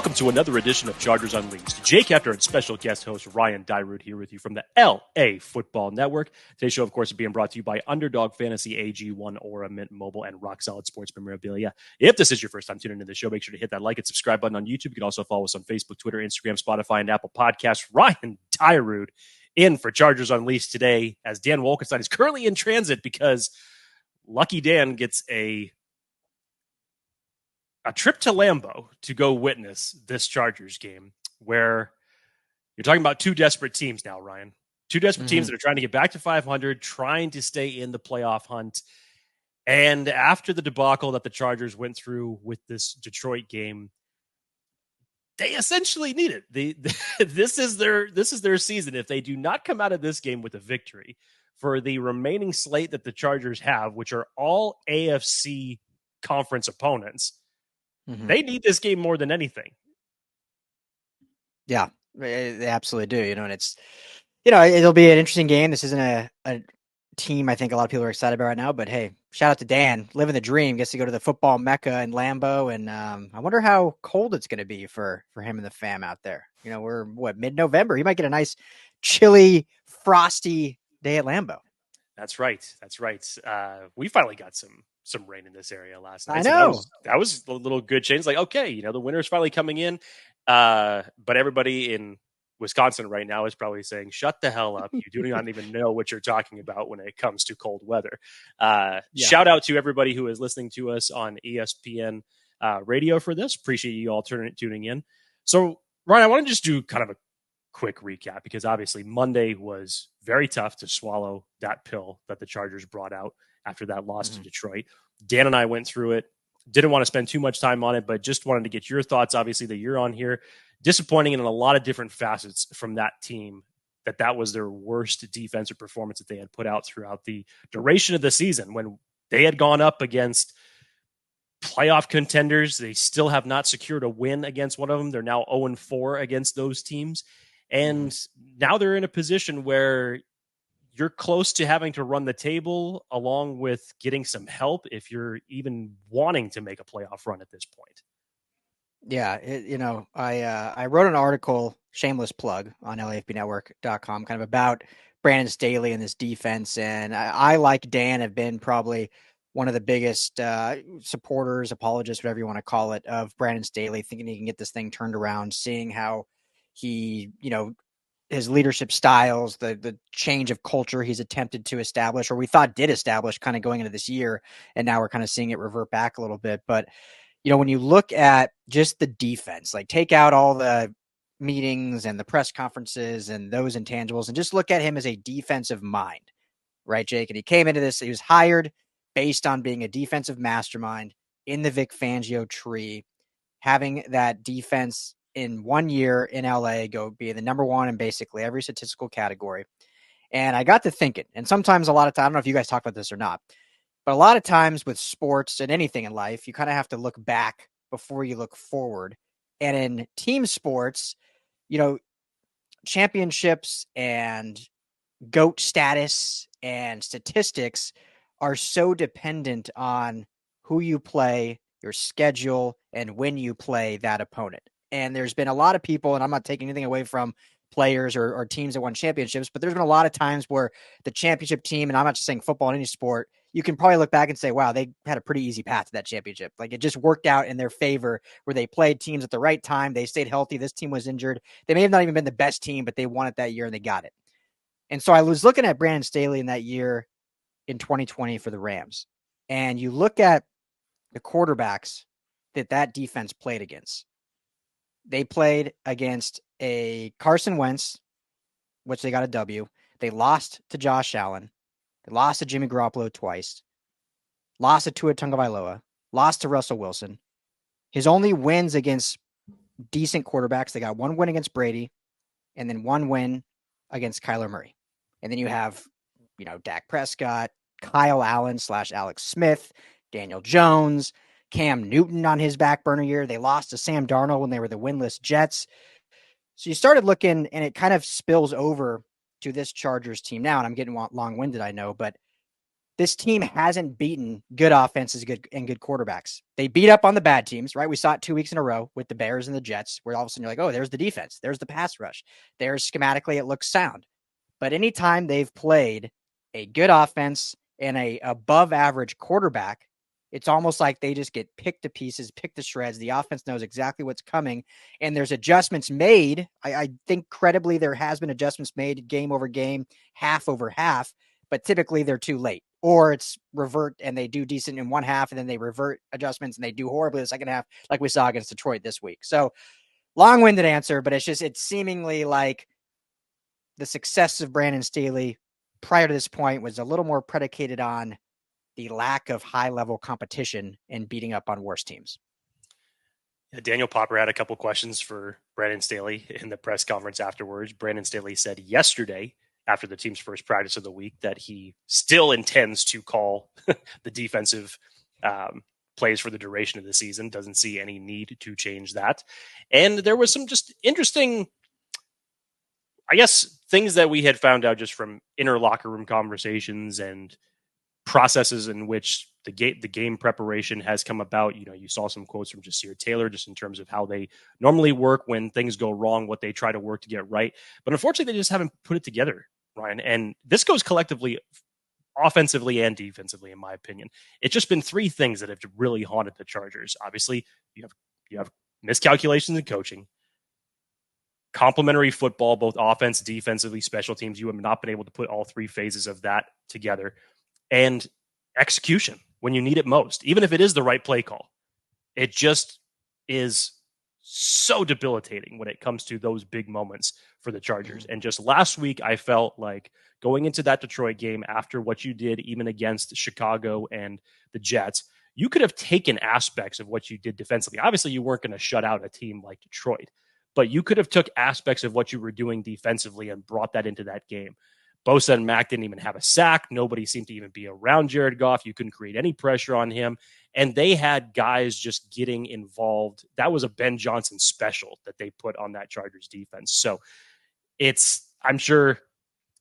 Welcome to another edition of Chargers Unleashed. Jake Hefner and special guest host Ryan Dyrud here with you from the LAFB Network. Today's show, of course, is being brought to you by Underdog Fantasy, AG1, Aura, Mint Mobile, and Rock Solid Sports Memorabilia. If this is your first time tuning into the show, make sure to hit that like and subscribe button on YouTube. You can also follow us on Facebook, Twitter, Instagram, Spotify, and Apple Podcasts. Ryan Dyrud in for Chargers Unleashed today as Dan Wolkenstein is currently in transit because Lucky Dan gets a trip to Lambeau to go witness this Chargers game where you're talking about two desperate teams now, Ryan. Two desperate teams that are trying to get back to 500, trying to stay in the playoff hunt. And after the debacle that the Chargers went through with this Detroit game, they essentially need it. This is their season. If they do not come out of this game with a victory for the remaining slate that the Chargers have, which are all AFC conference opponents, they need this game more than anything. Yeah, they absolutely do. And it's, it'll be an interesting game. This isn't a team I think a lot of people are excited about right now, but hey, shout out to Dan, living the dream, gets to go to the football mecca in Lambeau. And I wonder how cold it's going to be for him and the fam out there. We're mid-November. He might get a nice chilly, frosty day at Lambeau. That's right. We finally got some rain in this area last night. I know. So that was a little good change. Like, okay, the winter's finally coming in. But everybody in Wisconsin right now is probably saying, shut the hell up. You do not even know what you're talking about when it comes to cold weather. Shout out to everybody who is listening to us on ESPN radio for this. Appreciate you all tuning in. So, Ryan, I want to just do kind of a quick recap because obviously Monday was very tough to swallow that pill that the Chargers brought out after that loss to Detroit. Dan and I went through it. Didn't want to spend too much time on it, but just wanted to get your thoughts, obviously, that you're on here. Disappointing in a lot of different facets from that team, that was their worst defensive performance that they had put out throughout the duration of the season. When they had gone up against playoff contenders, they still have not secured a win against one of them. They're now 0-4 against those teams. And now they're in a position where you're close to having to run the table along with getting some help if you're even wanting to make a playoff run at this point. Yeah. I wrote an article, shameless plug, on LAFBnetwork.com kind of about Brandon Staley and this defense. And I like Dan, have been probably one of the biggest supporters, apologists, whatever you want to call it, of Brandon Staley, thinking he can get this thing turned around, seeing how he, his leadership styles, the change of culture he's attempted to establish, or we thought did establish kind of going into this year. And now we're kind of seeing it revert back a little bit. But, when you look at just the defense, like take out all the meetings and the press conferences and those intangibles and just look at him as a defensive mind, right, Jake? And he came into this, he was hired based on being a defensive mastermind in the Vic Fangio tree, having that defense in 1 year in LA go be the number one in basically every statistical category. And I got to thinking, and sometimes a lot of time, I don't know if you guys talk about this or not, but a lot of times with sports and anything in life, you kind of have to look back before you look forward. And in team sports, championships and GOAT status and statistics are so dependent on who you play, your schedule, and when you play that opponent. And there's been a lot of people, and I'm not taking anything away from players or teams that won championships, but there's been a lot of times where the championship team, and I'm not just saying football in any sport, you can probably look back and say, wow, they had a pretty easy path to that championship. Like, it just worked out in their favor where they played teams at the right time. They stayed healthy. This team was injured. They may have not even been the best team, but they won it that year and they got it. And so I was looking at Brandon Staley in that year in 2020 for the Rams. And you look at the quarterbacks that defense played against. They played against a Carson Wentz, which they got a W. They lost to Josh Allen. They lost to Jimmy Garoppolo twice. Lost to Tua Tagovailoa. Lost to Russell Wilson. His only wins against decent quarterbacks, they got one win against Brady and then one win against Kyler Murray. And then you have, Dak Prescott, Kyle Allen / Alex Smith, Daniel Jones, Cam Newton on his back burner year. They lost to Sam Darnold when they were the winless Jets. So you started looking, and it kind of spills over to this Chargers team now, and I'm getting long-winded, I know, but this team hasn't beaten good offenses and good quarterbacks. They beat up on the bad teams, right? We saw it 2 weeks in a row with the Bears and the Jets, where all of a sudden you're like, oh, there's the defense. There's the pass rush. There's schematically, it looks sound. But anytime they've played a good offense and a above average quarterback, it's almost like they just get picked to pieces, picked to shreds. The offense knows exactly what's coming, and there's adjustments made. I think credibly there has been adjustments made game over game, half over half, but typically they're too late. Or it's revert and they do decent in one half and then they revert adjustments and they do horribly in the second half, like we saw against Detroit this week. So long-winded answer, but it's seemingly like the success of Brandon Staley prior to this point was a little more predicated on the lack of high-level competition and beating up on worse teams. Daniel Popper had a couple questions for Brandon Staley in the press conference afterwards. Brandon Staley said yesterday, after the team's first practice of the week, that he still intends to call the defensive plays for the duration of the season, doesn't see any need to change that. And there was some just interesting, I guess, things that we had found out just from inner locker room conversations and processes in which the game preparation has come about. You know, you saw some quotes from Jasir Taylor just in terms of how they normally work when things go wrong, what they try to work to get right. But unfortunately, they just haven't put it together, Ryan. And this goes collectively, offensively and defensively, in my opinion. It's just been three things that have really haunted the Chargers. Obviously, you have miscalculations in coaching, complementary football, both offense, defensively, special teams. You have not been able to put all three phases of that together. And execution when you need it most, even if it is the right play call. It just is so debilitating when it comes to those big moments for the Chargers. And just last week, I felt like going into that Detroit game after what you did, even against Chicago and the Jets, you could have taken aspects of what you did defensively. Obviously, you weren't going to shut out a team like Detroit, but you could have took aspects of what you were doing defensively and brought that into that game. Bosa and Mack didn't even have a sack. Nobody seemed to even be around Jared Goff. You couldn't create any pressure on him. And they had guys just getting involved. That was a Ben Johnson special that they put on that Chargers defense. So I'm sure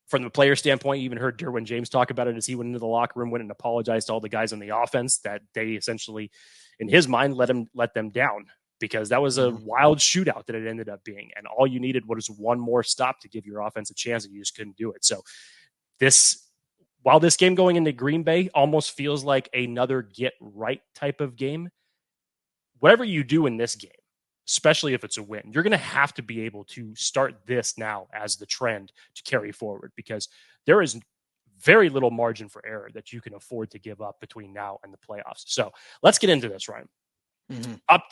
from the player standpoint, you even heard Derwin James talk about it as he went into the locker room, went and apologized to all the guys on the offense that they essentially, in his mind, let them down. Because that was a wild shootout that it ended up being. And all you needed was one more stop to give your offense a chance, and you just couldn't do it. So while this game going into Green Bay almost feels like another get right type of game, whatever you do in this game, especially if it's a win, you're going to have to be able to start this now as the trend to carry forward, because there is very little margin for error that you can afford to give up between now and the playoffs. So let's get into this, Ryan.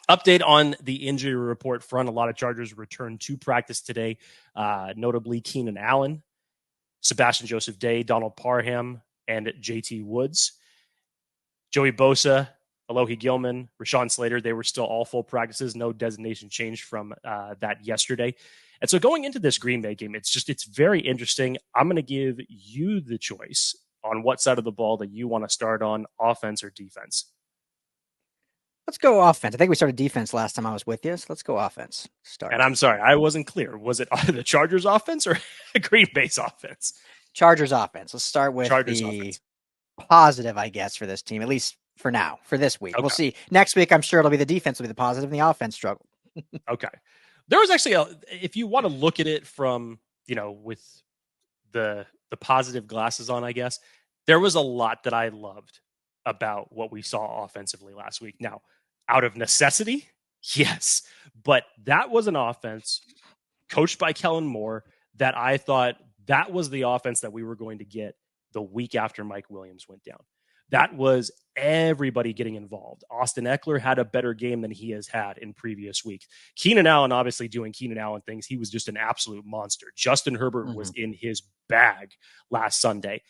Update on the injury report front. A lot of Chargers returned to practice today, notably Keenan Allen, Sebastian Joseph Day, Donald Parham, and JT Woods. Joey Bosa, Alohi Gilman, Rashawn Slater, they were still all full practices. No designation changed from that yesterday. And so going into this Green Bay game, it's very interesting. I'm going to give you the choice on what side of the ball that you want to start on, offense or defense. Let's go offense. I think we started defense last time I was with you, so let's go offense. Start. And I'm sorry, I wasn't clear. Was it the Chargers offense or Green Bay's offense? Chargers offense. Let's start with Chargers the offense. Positive, I guess, for this team, at least for now, for this week. Okay. We'll see. Next week, I'm sure it'll be the defense will be the positive and the offense struggle. Okay. There was actually, if you want to look at it from, with the positive glasses on, I guess, there was a lot that I loved about what we saw offensively last week. Now, out of necessity, yes, but that was an offense coached by Kellen Moore that I thought that was the offense that we were going to get the week after Mike Williams went down. That was everybody getting involved. Austin Eckler had a better game than he has had in previous weeks. Keenan Allen, obviously doing Keenan Allen things. He was just an absolute monster. Justin Herbert was in his bag last Sunday.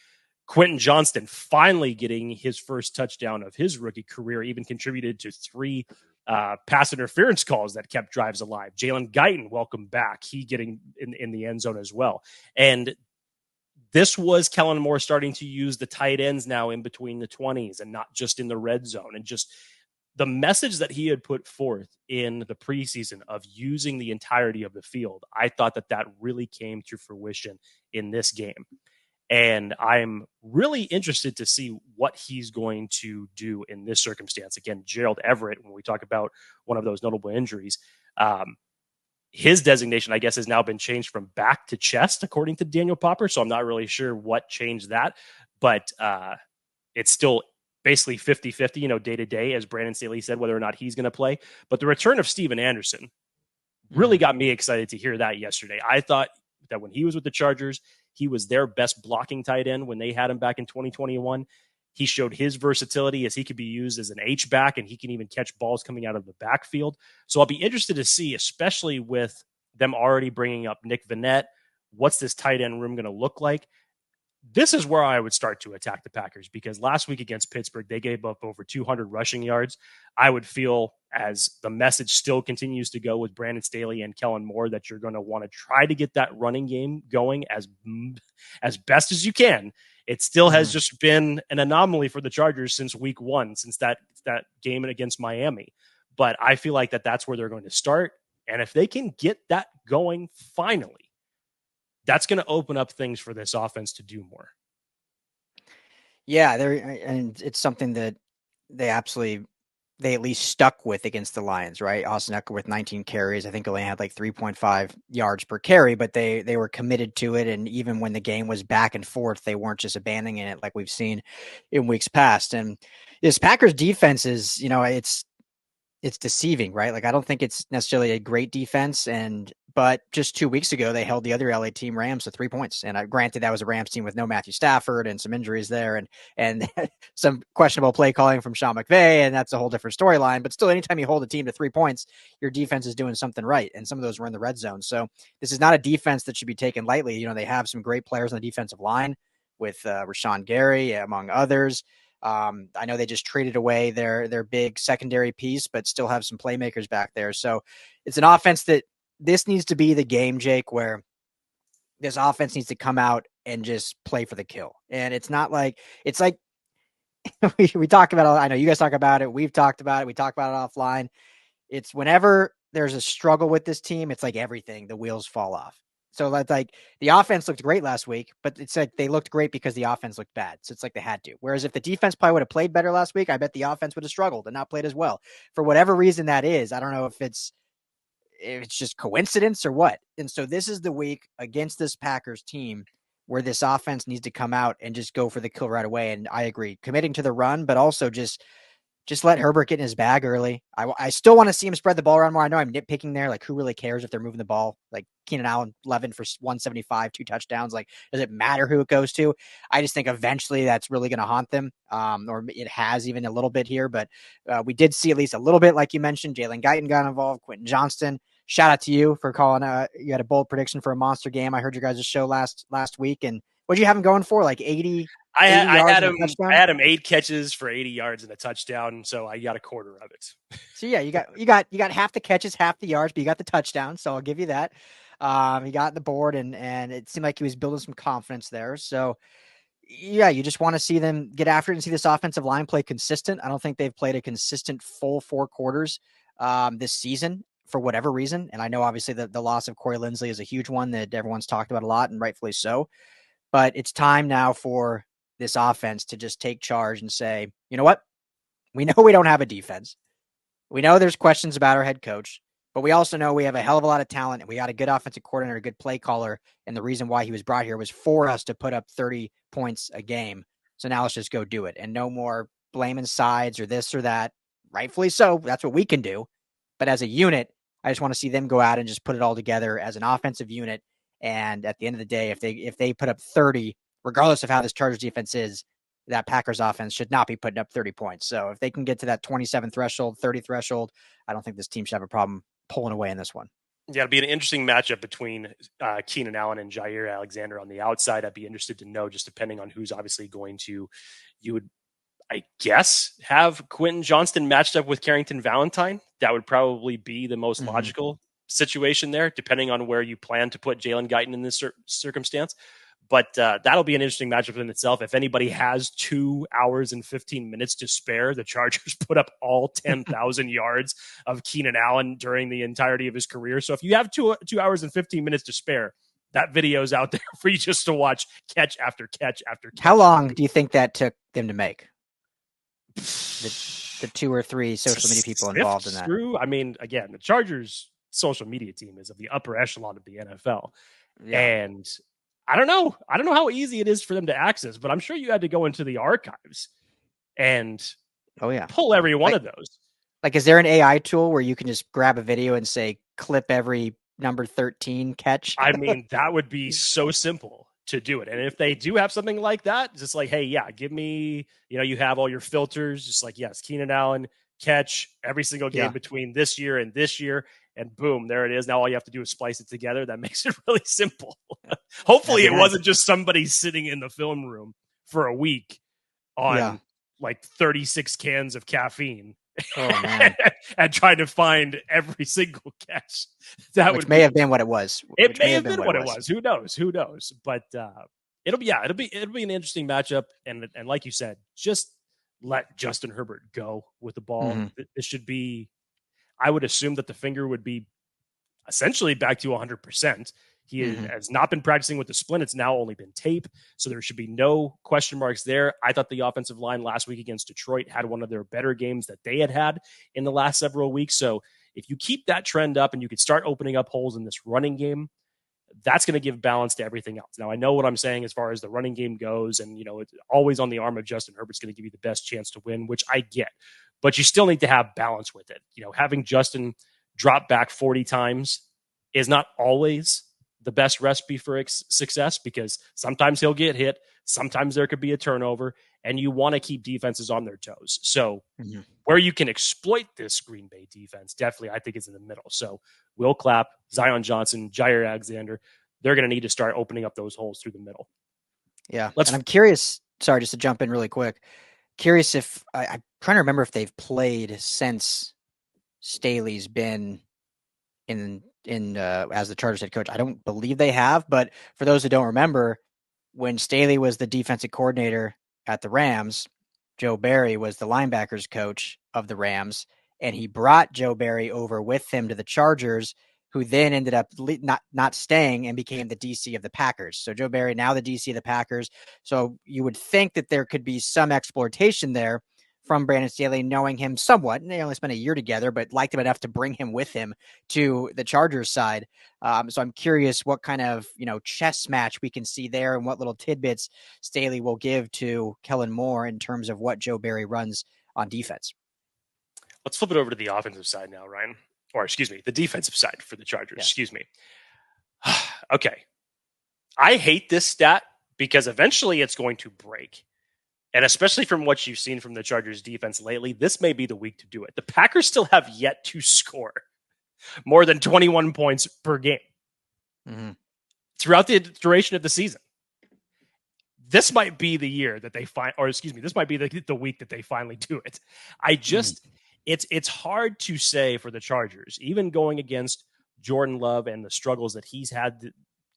Quentin Johnston finally getting his first touchdown of his rookie career, even contributed to 3 pass interference calls that kept drives alive. Jalen Guyton, welcome back. He getting in the end zone as well. And this was Kellen Moore starting to use the tight ends now in between the 20s and not just in the red zone. And just the message that he had put forth in the preseason of using the entirety of the field, I thought that really came to fruition in this game. And I'm really interested to see what he's going to do in this circumstance. Again, Gerald Everett, when we talk about one of those notable injuries, his designation, I guess, has now been changed from back to chest, according to Daniel Popper. So I'm not really sure what changed that, but it's still basically 50-50, day to day, as Brandon Staley said, whether or not he's going to play. But the return of Steven Anderson really got me excited to hear that yesterday. I thought that when he was with the Chargers, he was their best blocking tight end when they had him back in 2021. He showed his versatility as he could be used as an H-back, and he can even catch balls coming out of the backfield. So I'll be interested to see, especially with them already bringing up Nick Vannett, what's this tight end room going to look like? This is where I would start to attack the Packers, because last week against Pittsburgh, they gave up over 200 rushing yards. I would feel, as the message still continues to go with Brandon Staley and Kellen Moore, that you're going to want to try to get that running game going as best as you can. It still has just been an anomaly for the Chargers since week one, since that game against Miami. But I feel like that's where they're going to start. And if they can get that going finally, that's going to open up things for this offense to do more. Yeah, and it's something that they at least stuck with against the Lions, right? Austin Eckler with 19 carries. I think only had like 3.5 yards per carry, but they were committed to it. And even when the game was back and forth, they weren't just abandoning it like we've seen in weeks past. And this Packers defense is, it's deceiving, right? Like, I don't think it's necessarily a great defense, but just 2 weeks ago, they held the other LA team, Rams, to 3 points. And granted, that was a Rams team with no Matthew Stafford and some injuries there and some questionable play calling from Sean McVay. And that's a whole different storyline. But still, anytime you hold a team to 3 points, your defense is doing something right. And some of those were in the red zone. So this is not a defense that should be taken lightly. They have some great players on the defensive line with Rashawn Gary, among others. I know they just traded away their big secondary piece, but still have some playmakers back there. So it's an offense that this needs to be the game, Jake, where this offense needs to come out and just play for the kill. And it's not like, it's like we talk about it. I know you guys talk about it. We've talked about it. We talk about it offline. It's whenever there's a struggle with this team, it's like everything, the wheels fall off. So that's like the offense looked great last week, but it's like they looked great because the offense looked bad. So it's like they had to. Whereas if the defense probably would have played better last week, I bet the offense would have struggled and not played as well. For whatever reason that is, I don't know if it's just coincidence or what. And so this is the week against this Packers team where this offense needs to come out and just go for the kill right away. And I agree, committing to the run, but also just let Herbert get in his bag early. I still want to see him spread the ball around more. I know I'm nitpicking there. Like, who really cares if they're moving the ball? Like, Keenan Allen, 11 for 175, 2 touchdowns. Like, does it matter who it goes to? I just think eventually that's really going to haunt them, or it has even a little bit here. But we did see at least a little bit, like you mentioned. Jalen Guyton got involved. Quentin Johnston. Shout out to you for calling. You had a bold prediction for a monster game. I heard your guys' show last week. And what did you have him going for? Like 80? I had him 8 catches for 80 yards and a touchdown, so I got a quarter of it. So yeah, you got half the catches, half the yards, but you got the touchdown, so I'll give you that. He got the board, and it seemed like he was building some confidence there. So yeah, you just want to see them get after it and see this offensive line play consistent. I don't think they've played a consistent full 4 quarters this season for whatever reason. And I know obviously the loss of Corey Linsley is a huge one that everyone's talked about a lot, and rightfully so. But it's time now for this offense to just take charge and say, you know what? We know we don't have a defense. We know there's questions about our head coach, but we also know we have a hell of a lot of talent, and we got a good offensive coordinator, a good play caller. And the reason why he was brought here was for us to put up 30 points a game. So now let's just go do it. And no more blaming sides or this or that. Rightfully so. That's what we can do. But as a unit, I just want to see them go out and just put it all together as an offensive unit. And at the end of the day, if they put up 30, regardless of how this Chargers defense is, that Packers offense should not be putting up 30 points. So if they can get to that 27 threshold, 30 threshold, I don't think this team should have a problem pulling away in this one. Yeah, it'll be an interesting matchup between Keenan Allen and Jair Alexander on the outside. I'd be interested to know, just depending on who's obviously going to, you would, I guess, have Quentin Johnston matched up with Carrington Valentine. That would probably be the most logical situation there, depending on where you plan to put Jalen Guyton in this circumstance. But that'll be an interesting matchup in itself. If anybody has 2 hours and 15 minutes to spare, the Chargers put up all 10,000 yards of Keenan Allen during the entirety of his career. So if you have 2 hours and 15 minutes to spare, that video's out there for you just to watch catch after catch after catch. How long do you think that took them to make? The 2 or 3 social media people involved in that. I mean, again, the Chargers social media team is of the upper echelon of the NFL. Yeah. And I don't know how easy it is for them to access, but I'm sure you had to go into the archives and pull every one of those. Like, is there an AI tool where you can just grab a video and say, clip every number 13 catch? I mean, that would be so simple to do it. And if they do have something like that, just like, hey, yeah, give me, you have all your filters, just like, yes, Keenan Allen catch every single game between this year and this year. And boom, there it is. Now all you have to do is splice it together. That makes it really simple. Hopefully it wasn't just somebody sitting in the film room for a week on like 36 cans of caffeine. Oh, man. And trying to find every single catch. Which may have been what it was. It may have been what it was. Who knows? But it'll be an interesting matchup. And like you said, just let Justin Herbert go with the ball. Mm-hmm. This should be, I would assume that the finger would be essentially back to 100%. He has not been practicing with the splint. It's now only been tape. So there should be no question marks there. I thought the offensive line last week against Detroit had one of their better games that they had in the last several weeks. So if you keep that trend up and you could start opening up holes in this running game, that's going to give balance to everything else. Now, I know what I'm saying as far as the running game goes, and, it's always on the arm of Justin Herbert's going to give you the best chance to win, which I get. But you still need to have balance with it. Having Justin drop back 40 times is not always the best recipe for success, because sometimes he'll get hit, sometimes there could be a turnover, and you want to keep defenses on their toes. So where you can exploit this Green Bay defense, definitely I think is in the middle. So Will Clapp, Zion Johnson, Jair Alexander, they're going to need to start opening up those holes through the middle. Yeah. And I'm curious, sorry, just to jump in really quick, curious if I'm trying to remember if they've played since Staley's been in as the Chargers head coach. I don't believe they have, but for those who don't remember, when Staley was the defensive coordinator at the Rams, Joe Barry was the linebackers coach of the Rams, and he brought Joe Barry over with him to the Chargers, who then ended up not staying and became the DC of the Packers. So Joe Barry, now the DC of the Packers. So you would think that there could be some exploitation there from Brandon Staley, knowing him somewhat. And they only spent a year together, but liked him enough to bring him with him to the Chargers side. So I'm curious what kind of, chess match we can see there and what little tidbits Staley will give to Kellen Moore in terms of what Joe Barry runs on defense. Let's flip it over to the offensive side now, Ryan. Or excuse me, the defensive side for the Chargers. Yeah. Excuse me. Okay. I hate this stat because eventually it's going to break. And especially from what you've seen from the Chargers defense lately, this may be the week to do it. The Packers still have yet to score more than 21 points per game throughout the duration of the season. This might be the year that they this might be the week that they finally do it. It's hard to say for the Chargers, even going against Jordan Love and the struggles that he's had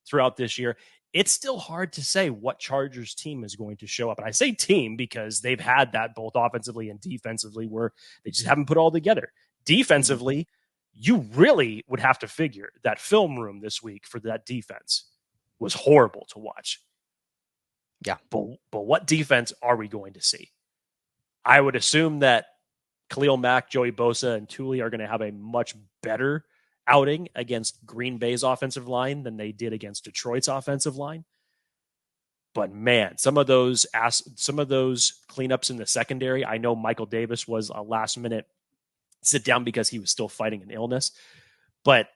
throughout this year. It's still hard to say what Chargers team is going to show up. And I say team because they've had that both offensively and defensively where they just haven't put all together. Defensively, you really would have to figure that film room this week for that defense was horrible to watch. Yeah. But what defense are we going to see? I would assume that Khalil Mack, Joey Bosa, and Thule are going to have a much better outing against Green Bay's offensive line than they did against Detroit's offensive line. But man, some of those cleanups in the secondary, I know Michael Davis was a last minute sit down because he was still fighting an illness, but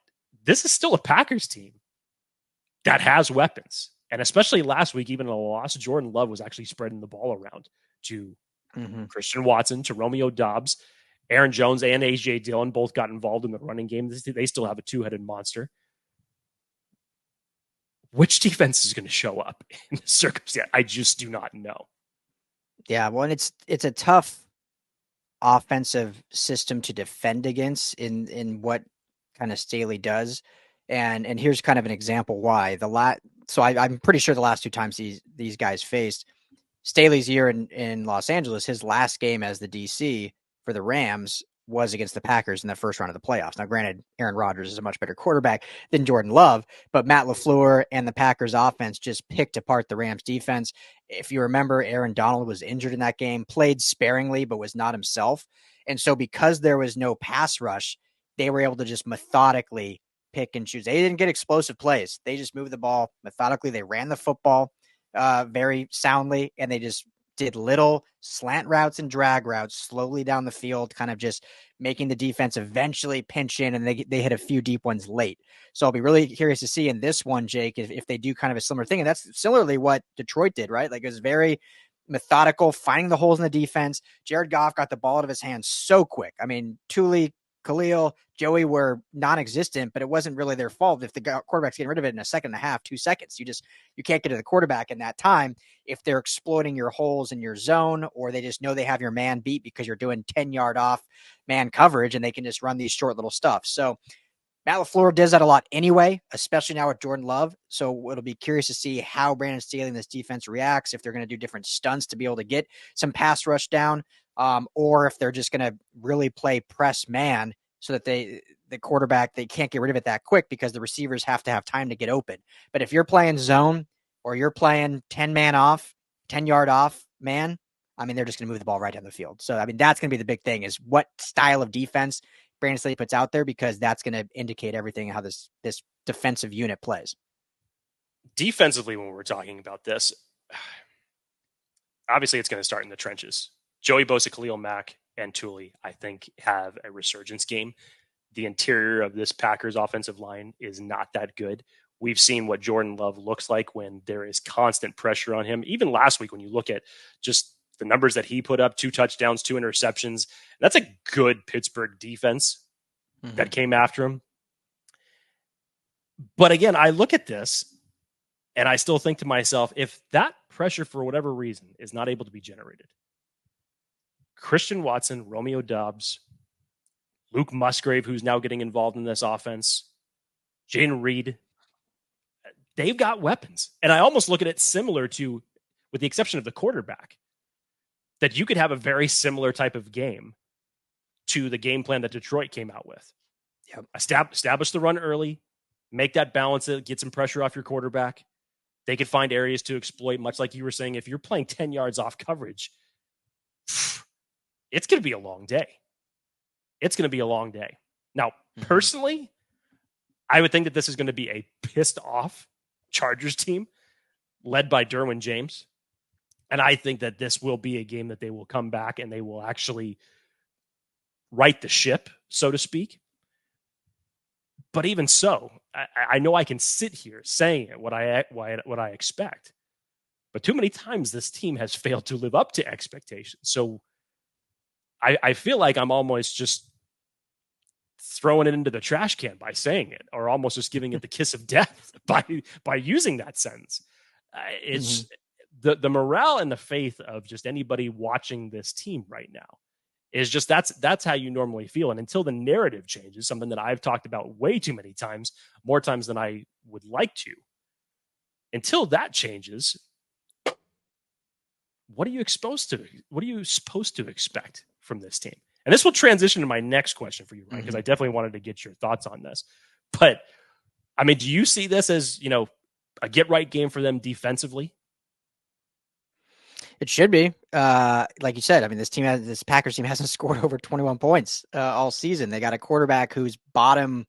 this is still a Packers team that has weapons. And especially last week, even in a loss, Jordan Love was actually spreading the ball around to Christian Watson, to Romeo Doubs. Aaron Jones and A.J. Dillon both got involved in the running game. They still have a two-headed monster. Which defense is going to show up in this circumstance? I just do not know. Yeah, well, and it's a tough offensive system to defend against in what kind of Staley does. And here's kind of an example why. I'm pretty sure the last two times these guys faced, Staley's year in Los Angeles, his last game as the DC for the Rams was against the Packers in the first round of the playoffs. Now, granted, Aaron Rodgers is a much better quarterback than Jordan Love, but Matt LaFleur and the Packers offense just picked apart the Rams defense. If you remember, Aaron Donald was injured in that game, played sparingly, but was not himself. And so because there was no pass rush, they were able to just methodically pick and choose. They didn't get explosive plays. They just moved the ball methodically. They ran the football very soundly, and they just did little slant routes and drag routes slowly down the field, kind of just making the defense eventually pinch in, and they hit a few deep ones late. So I'll be really curious to see in this one, Jake, if they do kind of a similar thing. And that's similarly what Detroit did, right? Like, it was very methodical, finding the holes in the defense. Jared Goff got the ball out of his hands so quick. I mean, Thule, Khalil, Joey were non-existent, but it wasn't really their fault if the quarterback's getting rid of it in a second and a half, 2 seconds. You can't get to the quarterback in that time if they're exploiting your holes in your zone, or they just know they have your man beat because you're doing 10-yard off man coverage and they can just run these short little stuff. So Matt LaFleur does that a lot anyway, especially now with Jordan Love. So it'll be curious to see how Brandon Staley and this defense reacts, if they're going to do different stunts to be able to get some pass rush down, or if they're just going to really play press man so that the quarterback, they can't get rid of it that quick because the receivers have to have time to get open. But if you're playing zone or you're playing 10-man off, 10-yard off man, I mean, they're just going to move the ball right down the field. So, I mean, that's going to be the big thing, is what style of defense Brandon Staley puts out there, because that's going to indicate everything how this defensive unit plays. Defensively, when we're talking about this, obviously it's going to start in the trenches. Joey Bosa, Khalil Mack, and Thule, I think, have a resurgence game. The interior of this Packers offensive line is not that good. We've seen what Jordan Love looks like when there is constant pressure on him. Even last week, when you look at just the numbers that he put up, 2 touchdowns, 2 interceptions, that's a good Pittsburgh defense that came after him. But again, I look at this and I still think to myself, if that pressure for whatever reason is not able to be generated, Christian Watson, Romeo Doubs, Luke Musgrave, who's now getting involved in this offense, Jayden Reed, they've got weapons. And I almost look at it similar to, with the exception of the quarterback, that you could have a very similar type of game to the game plan that Detroit came out with. Yep. Establish the run early, make that balance, get some pressure off your quarterback. They could find areas to exploit, much like you were saying. If you're playing 10 yards off coverage, it's going to be a long day. It's going to be a long day. Now, personally, I would think that this is going to be a pissed off Chargers team led by Derwin James. And I think that this will be a game that they will come back and they will actually right the ship, so to speak. But even so, I know I can sit here saying it, what I expect. But too many times this team has failed to live up to expectations. So I feel like I'm almost just throwing it into the trash can by saying it, or almost just giving it the kiss of death by using that sentence. It's the morale and the faith of just anybody watching this team right now is just that's how you normally feel. And until the narrative changes, something that I've talked about way too many times, more times than I would like to, until that changes, what are you supposed to expect from this team? And this will transition to my next question for you, Ryan, because I definitely wanted to get your thoughts on this. But I mean, do you see this as, a get right game for them defensively? It should be. Like you said, I mean, this Packers team hasn't scored over 21 points all season. They got a quarterback who's bottom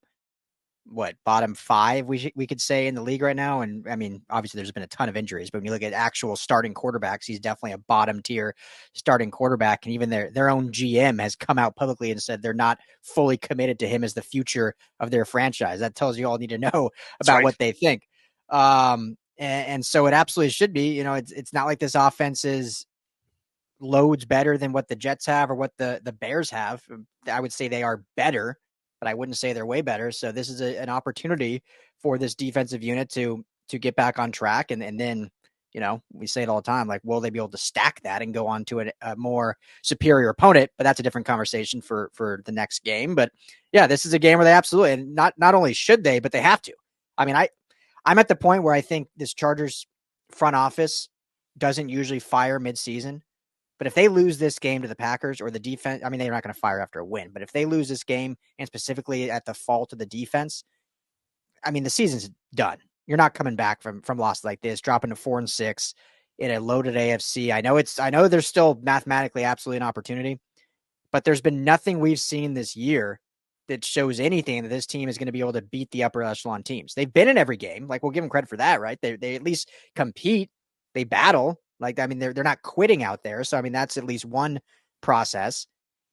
5, we could say, in the league right now. And I mean, obviously there's been a ton of injuries, but when you look at actual starting quarterbacks, he's definitely a bottom tier starting quarterback. And even their own GM has come out publicly and said they're not fully committed to him as the future of their franchise. That tells you all need to know about what they think. And so it absolutely should be. It's not like this offense is loads better than what the Jets have or what the Bears have. I would say they are better, but I wouldn't say they're way better. So this is an opportunity for this defensive unit to get back on track. And then, we say it all the time, like, will they be able to stack that and go on to a more superior opponent? But that's a different conversation for the next game. But yeah, this is a game where they absolutely, and not only should they, but they have to. I mean, I'm at the point where I think this Chargers front office doesn't usually fire midseason. But if they lose this game to the Packers or the defense, I mean, they're not going to fire after a win, but if they lose this game and specifically at the fault of the defense, I mean, the season's done. You're not coming back from losses like this, dropping to 4-6 in a loaded AFC. I know there's still mathematically absolutely an opportunity, but there's been nothing we've seen this year that shows anything that this team is going to be able to beat the upper echelon teams. They've been in every game. Like, we'll give them credit for that, right? They at least compete. They battle. Like, I mean, they're not quitting out there. So, I mean, that's at least one process.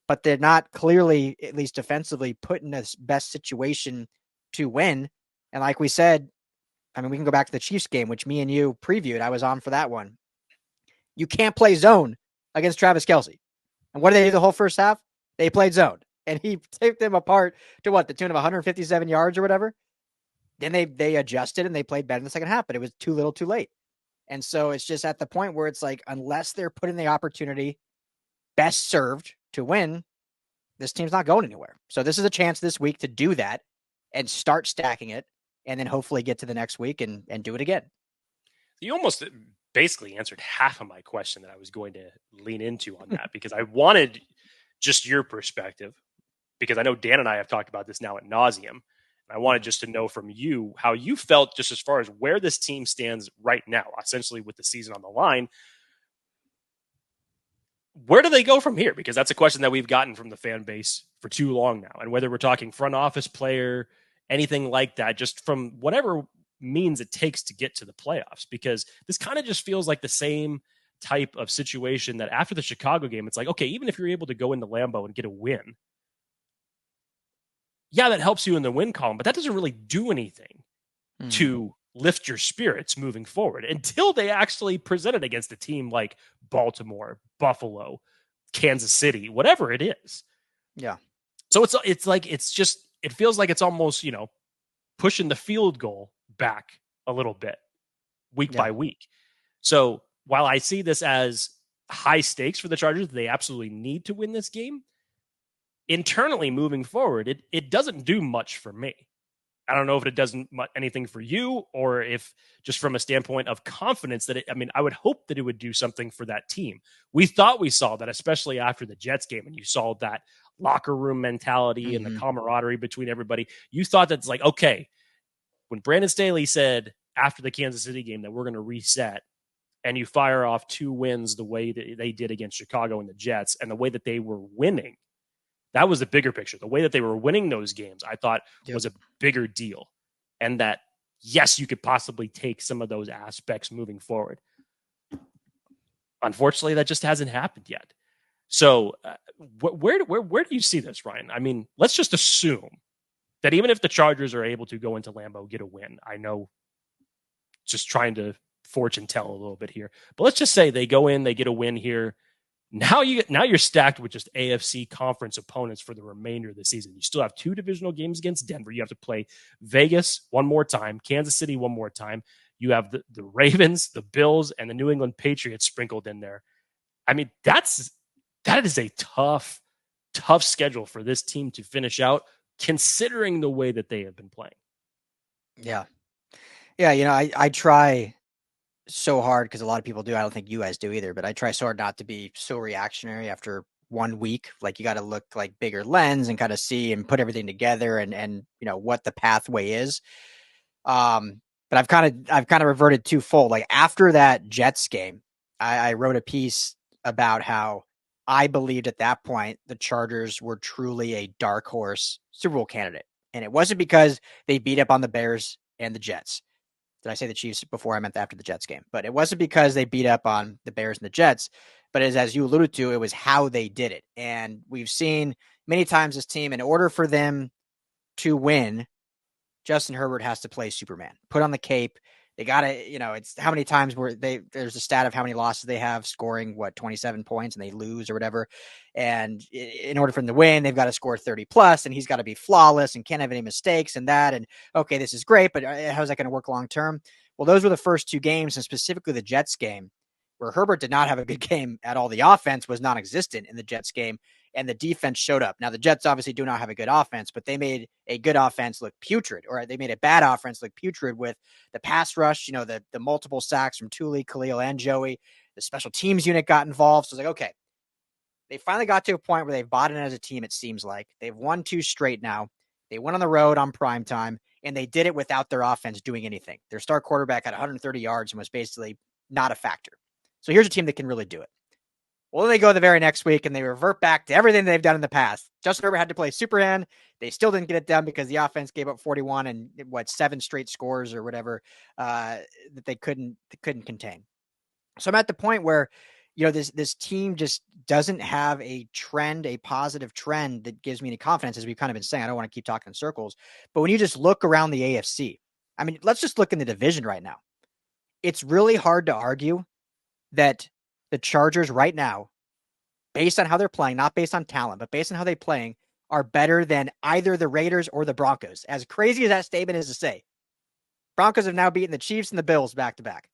But they're not clearly, at least defensively, put in the best situation to win. And like we said, I mean, we can go back to the Chiefs game, which me and you previewed. I was on for that one. You can't play zone against Travis Kelce. And what did they do the whole first half? They played zone. And he taped them apart to what, the tune of 157 yards or whatever. Then they adjusted and they played better in the second half, but it was too little too late. And so it's just at the point where it's like, unless they're putting the opportunity best served to win, this team's not going anywhere. So this is a chance this week to do that and start stacking it and then hopefully get to the next week and do it again. You almost basically answered half of my question that I was going to lean into on that, because I wanted just your perspective, because I know Dan and I have talked about this now ad nauseum. And I wanted just to know from you how you felt just as far as where this team stands right now, essentially with the season on the line. Where do they go from here? Because that's a question that we've gotten from the fan base for too long now. And whether we're talking front office player, anything like that, just from whatever means it takes to get to the playoffs, because this kind of just feels like the same type of situation that after the Chicago game, it's like, okay, even if you're able to go into Lambeau and get a win, yeah, that helps you in the win column, but that doesn't really do anything to lift your spirits moving forward until they actually present it against a team like Baltimore, Buffalo, Kansas City, whatever it is. Yeah. So it feels like it's almost, pushing the field goal back a little bit week by week. So while I see this as high stakes for the Chargers, they absolutely need to win this game. Internally moving forward, it doesn't do much for me. I don't know if it doesn't anything for you, or if just from a standpoint of confidence that I would hope that it would do something for that team. We thought we saw that, especially after the Jets game, and you saw that locker room mentality and the camaraderie between everybody. You thought that's like, okay, when Brandon Staley said after the Kansas City game that we're going to reset, and you fire off 2 wins the way that they did against Chicago and the Jets, and the way that they were winning, that was the bigger picture. The way that they were winning those games, I thought was a bigger deal. And that, yes, you could possibly take some of those aspects moving forward. Unfortunately, that just hasn't happened yet. So where do you see this, Ryan? I mean, let's just assume that even if the Chargers are able to go into Lambeau, get a win, I know just trying to fortune tell a little bit here, but let's just say they go in, they get a win here. Now you're stacked with just AFC conference opponents for the remainder of the season. You still have 2 divisional games against Denver. You have to play Vegas one more time, Kansas City one more time. You have the Ravens, the Bills, and the New England Patriots sprinkled in there. I mean, that is a tough schedule for this team to finish out, considering the way that they have been playing. Yeah. Yeah, I try so hard, because a lot of people do. I don't think you guys do either, but I try so hard not to be so reactionary after 1 week. Like, you got to look like bigger lens and kind of see and put everything together and what the pathway is. But I've kind of reverted twofold. Like, after that Jets game, I wrote a piece about how I believed at that point the Chargers were truly a dark horse Super Bowl candidate. And it wasn't because they beat up on the Bears and the Jets. Did I say the Chiefs before? I meant after the Jets game. But it wasn't because they beat up on the Bears and the Jets, but as you alluded to, it was how they did it. And we've seen many times this team, in order for them to win, Justin Herbert has to play Superman, put on the cape. They got to, it's how many times there's a stat of how many losses they have, scoring 27 points, and they lose or whatever. And in order for them to win, they've got to score 30 plus, and he's got to be flawless and can't have any mistakes and that. And okay, this is great, but how's that going to work long term? Well, those were the first 2 games, and specifically the Jets game, where Herbert did not have a good game at all. The offense was non-existent in the Jets game, and the defense showed up. Now, the Jets obviously do not have a good offense, but they made a good offense look putrid, or they made a bad offense look putrid with the pass rush, the multiple sacks from Tuli, Khalil, and Joey. The special teams unit got involved. So it's like, okay, they finally got to a point where they've bought in as a team, it seems like. They've won 2 straight now. They went on the road on prime time, and they did it without their offense doing anything. Their star quarterback had 130 yards and was basically not a factor. So here's a team that can really do it. Well, then they go the very next week and they revert back to everything they've done in the past. Justin Herbert had to play Superman. They still didn't get it done because the offense gave up 41 and 7 straight scores or whatever that they couldn't contain. So I'm at the point where, this team just doesn't have a trend, a positive trend that gives me any confidence, as we've kind of been saying. I don't want to keep talking in circles, but when you just look around the AFC, I mean, let's just look in the division right now. It's really hard to argue that the Chargers right now, based on how they're playing, not based on talent, but based on how they're playing, are better than either the Raiders or the Broncos. As crazy as that statement is to say, Broncos have now beaten the Chiefs and the Bills back to back.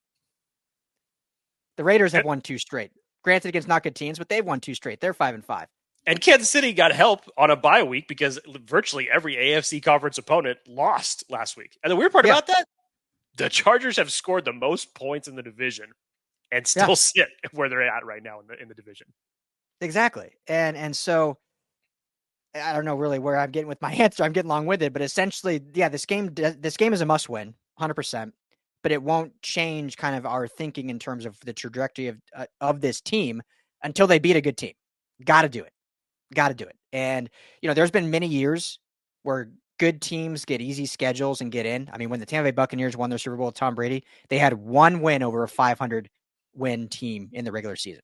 The Raiders have won 2 straight. Granted, against not good teams, but they've won 2 straight. They're 5-5. And Kansas City got help on a bye week because virtually every AFC conference opponent lost last week. And the weird part about that, the Chargers have scored the most points in the division and still sit where they're at right now in the division. Exactly. And so I don't know really where I'm getting with my answer. I'm getting long-winded, but essentially, this game is a must-win, 100%. But it won't change kind of our thinking in terms of the trajectory of this team until they beat a good team. Got to do it. And, there's been many years where good teams get easy schedules and get in. I mean, when the Tampa Bay Buccaneers won their Super Bowl with Tom Brady, they had 1 win over a 500-win team in the regular season.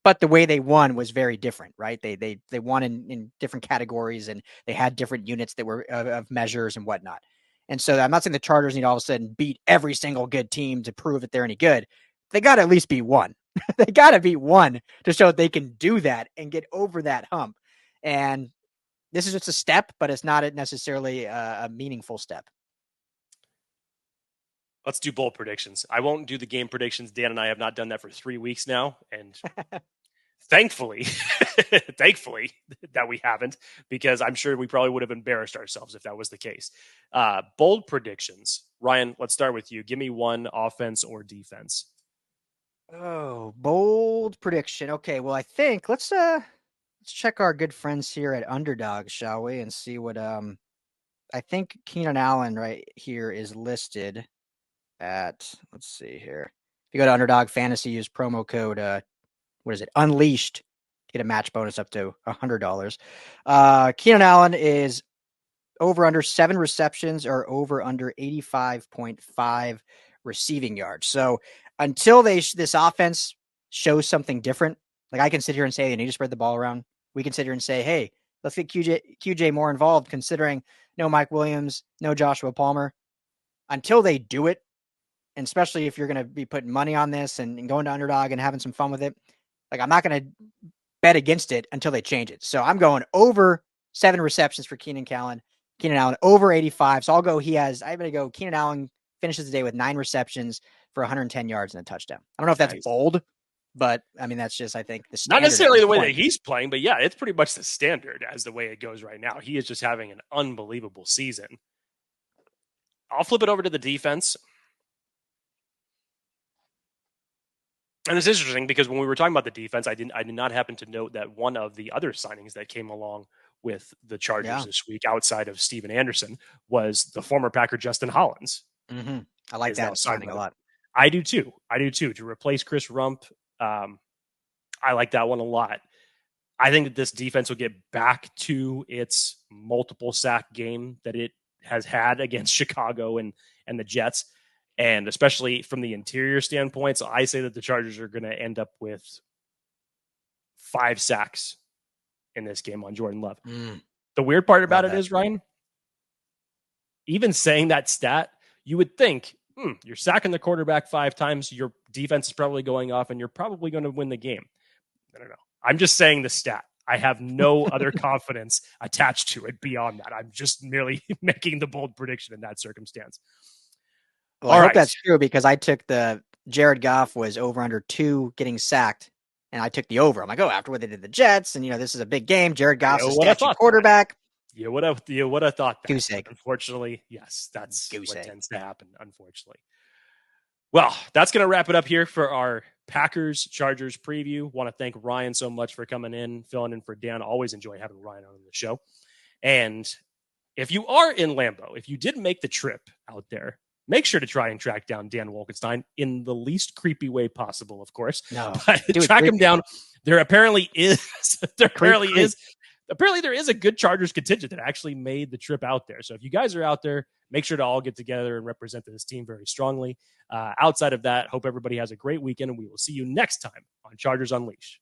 But the way they won was very different, right? They won in different categories, and they had different units that were of measures and whatnot. And so I'm not saying the Chargers need to all of a sudden beat every single good team to prove that they're any good. They got to at least beat one. They got to beat one to show that they can do that and get over that hump. And this is just a step, but it's not necessarily a meaningful step. Let's do bold predictions. I won't do the game predictions. Dan and I have not done that for 3 weeks now. And thankfully that we haven't, because I'm sure we probably would have embarrassed ourselves if that was the case. Bold predictions. Ryan, let's start with you. Give me one, offense or defense. Oh, bold prediction. Okay, well, I think let's check our good friends here at Underdog, shall we, and see what I think Keenan Allen right here is listed at, let's see here. If you go to Underdog Fantasy, use promo code Unleashed, get a match bonus up to $100. Keenan Allen is over under 7 receptions or over under 85.5 receiving yards. So until this offense shows something different, like I can sit here and say they need to spread the ball around. We can sit here and say, hey, let's get QJ more involved, considering no Mike Williams, no Joshua Palmer. Until they do it, and especially if you're going to be putting money on this and going to Underdog and having some fun with it, like I'm not going to bet against it until they change it. So I'm going over 7 receptions for Keenan Allen, over 85. So I'm going to go Keenan Allen finishes the day with 9 receptions for 110 yards and a touchdown. I don't know if that's bold, but I mean, that's just, I think, the standard. Not necessarily the way that he's playing, but yeah, it's pretty much the standard as the way it goes right now. He is just having an unbelievable season. I'll flip it over to the defense. And it's interesting because when we were talking about the defense, I did not happen to note that one of the other signings that came along with the Chargers this week, outside of Steven Anderson, was the former Packer Justin Hollins. Mm-hmm. I like that signing a lot. I do too. To replace Chris Rump. I like that one a lot. I think that this defense will get back to its multiple sack game that it has had against Chicago and the Jets. And especially from the interior standpoint, so I say that the Chargers are going to end up with 5 sacks in this game on Jordan Love. The weird part about it is, Ryan, even saying that stat, you would think, you're sacking the quarterback 5 times, your defense is probably going off, and you're probably going to win the game. No. I'm just saying the stat. I have no other confidence attached to it beyond that. I'm just merely making the bold prediction in that circumstance. Well, I hope that's true, because I took the Jared Goff was over under 2 getting sacked, and I took the over. I'm like, after what they did the Jets, and this is a big game. Jared Goff's a statue quarterback. You would have thought that. Goose egg. Unfortunately, yes, that's what tends to happen, unfortunately. Well, that's going to wrap it up here for our Packers Chargers preview. Want to thank Ryan so much for coming in, filling in for Dan. Always enjoy having Ryan on the show. And if you are in Lambeau, if you did make the trip out there, make sure to try and track down Dan Wolkenstein in the least creepy way possible, of course. No, but track him down. There apparently is a good Chargers contingent that actually made the trip out there. So if you guys are out there, make sure to all get together and represent this team very strongly. Outside of that, hope everybody has a great weekend, and we will see you next time on Chargers Unleashed.